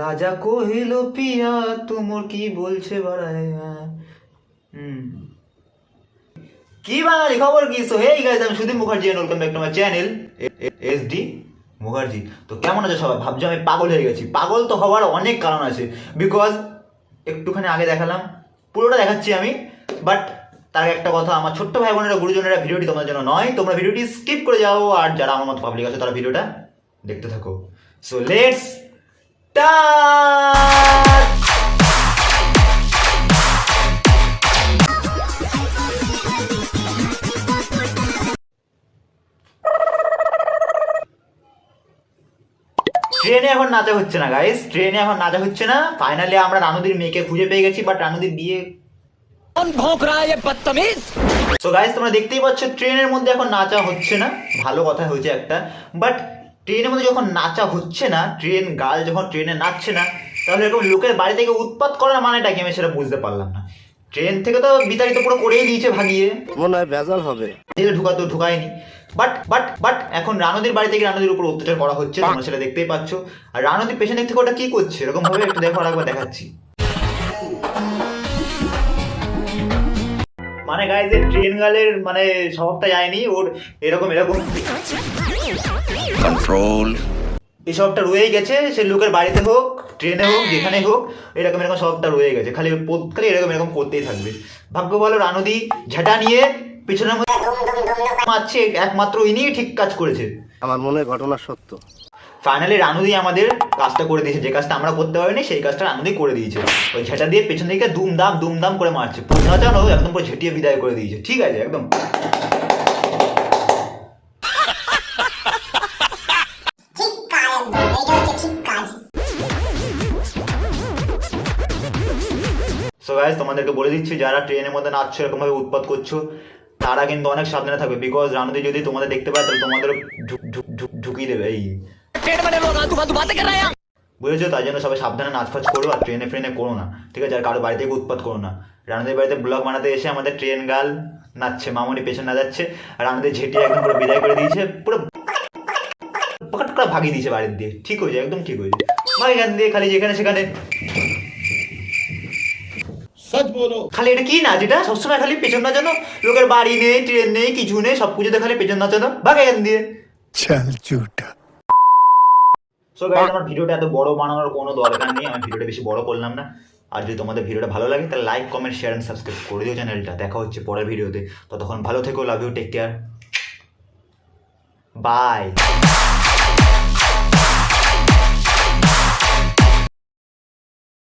রাজা কহিল পিয়া তুমর কি বলছে বাড়ায়। কি বাঙালি খবর কি? সো হেই গাইস, আমি Sudip Mukherjee and welcome back to my channel SD Mukherjee. তো কেমন আছে সবাই? ভাবছো আমি পাগল হয়ে গেছি। পাগল তো হওয়ার অনেক কারণ আছে, বিকজ একটুখানি আগে দেখালাম, পুরোটা দেখাচ্ছি আমি। বাট তার একটা কথা, আমার ছোট্ট ভাই বোনেরা গুরুজনেরা, ভিডিওটি তোমার জন্য নয়, তোমরা ভিডিওটি স্কিপ করে যাও, আর যারা আমার মতো পাবলিক আছে তারা ভিডিওটা দেখতে থাকো। So let's start. ট্রেনে এখন নাচা হচ্ছে না গাইস, ট্রেনে এখন নাচা হচ্ছে না। ফাইনালি আমরা রানুদির মেয়েকে খুঁজে পেয়ে গেছি, বাট রানুদির বিয়ে। সো গাইস, তোমরা দেখতেই পাচ্ছ ট্রেনের মধ্যে এখন নাচা হচ্ছে না। ভালো কথা হয়েছে একটা, বাট ট্রেনের মধ্যে যখন নাচা হচ্ছে না, ট্রেন গার্ল যখন ট্রেনে নাচছে না, তাহলে এরকম লোকের বাড়ি থেকে উৎপাত করার মানেটা কি আমি সেটা বুঝতে পারলাম না। ট্রেন থেকে তো বিতাড়িত পুরো করেই দিয়েছে ভাগিয়ে, মনে হয় ভেজাল হবে, ঢুকাতো ঢুকায়নি। বাট এখন রানুদির বাড়ি থেকে রানুদির উপর অত্যাচার করা হচ্ছে, তোমরা সেটা দেখতেই পাচ্ছ। আর রানুদির পেছনের থেকে ওটা কি করছে এরকম ভাবে একটু দেখো, একবার দেখাচ্ছি। মানে গাইজ, ট্রেন গার্লের মানে স্বভাবটা যায়নি ওর, এরকম কন্ট্রোল এই স্বভাবটা রয়ে গেছে। সে লোকের বাড়িতে হোক, ট্রেনে হোক, যেখানে হোক, এরকম স্বভাবটা রয়ে গেছে। খালি এরকম করতেই থাকবে। ভাগ্য বলো রানুদি ঝাঁটা নিয়ে পিছনের মধ্যে মারছে, একমাত্র ইনিই ঠিক কাজ করেছে। আমার মনে ঘটনা সত্য। ফাইনালি রানুদি আমাদের কাজটা করে দিয়েছে, যে কাজটা আমরা করতে পারিনি সেই কাজটা রানুদি করে দিয়েছে। ওই ঝেঁটা দিয়ে পেছন দিকে দুমদাম করে মারছে, পুরো একদম পুরো ঝেঁটিয়ে বিদায় করে দিয়েছে। ঠিক আছে, একদম সো গাইস, তোমাদেরকে বলে দিচ্ছি, যারা ট্রেনের মধ্যে নাচছো, এরকম ভাবে উৎপাত করছো, তারা কিন্তু অনেক সাবধানে থাকবে। বিকজ রানুদি যদি তোমাদের দেখতে পায় তাহলে তোমাদের ঢুকিয়ে দেবে। এই বুঝেছো? তাই জন্য সবাই সাবধানে নাচফাচ করো, আর ট্রেনে ফ্রেনে করো না, ঠিক আছে? আর কারো বাড়ি থেকে উৎপাত করো না। রানুদের বাড়িতে ব্লগ বানাতে এসে আমাদের ট্রেন গার্ল নাচছে, মামনি পেছনে না যাচ্ছে, আর রানুদের ঝেঁটিয়ে একদম পুরো বিদায় করে দিয়েছে, পুরো ভাগিয়ে দিয়েছে বাড়ির দিয়ে। ঠিক হয়েছে, একদম ঠিক হয়েছে। ভাই এখান দিয়ে খালি যেখানে সেখানে খালি এটা কি নাচ? এটা সবসময় খালি পেছন নাচানো, লোকের বাড়ি নেই, ট্রেন নেই, কিছু নেই, সব কিছুতে খালি পেছন নাচানো, ভাগ এখান দিয়ে। সো গাইস, আমার ভিডিওটা এত বড় বানানোর কোনো দরকার নেই, আমি ভিডিওটা বেশি বড় করলাম না। আর যদি তোমাদের ভিডিওটা ভালো লাগে তাহলে like, comment, share and subscribe করে দিও চ্যানেলটা। দেখা হচ্ছে পরের ভিডিওতে, ততক্ষণ ভালো থেকো, love you, take care, by.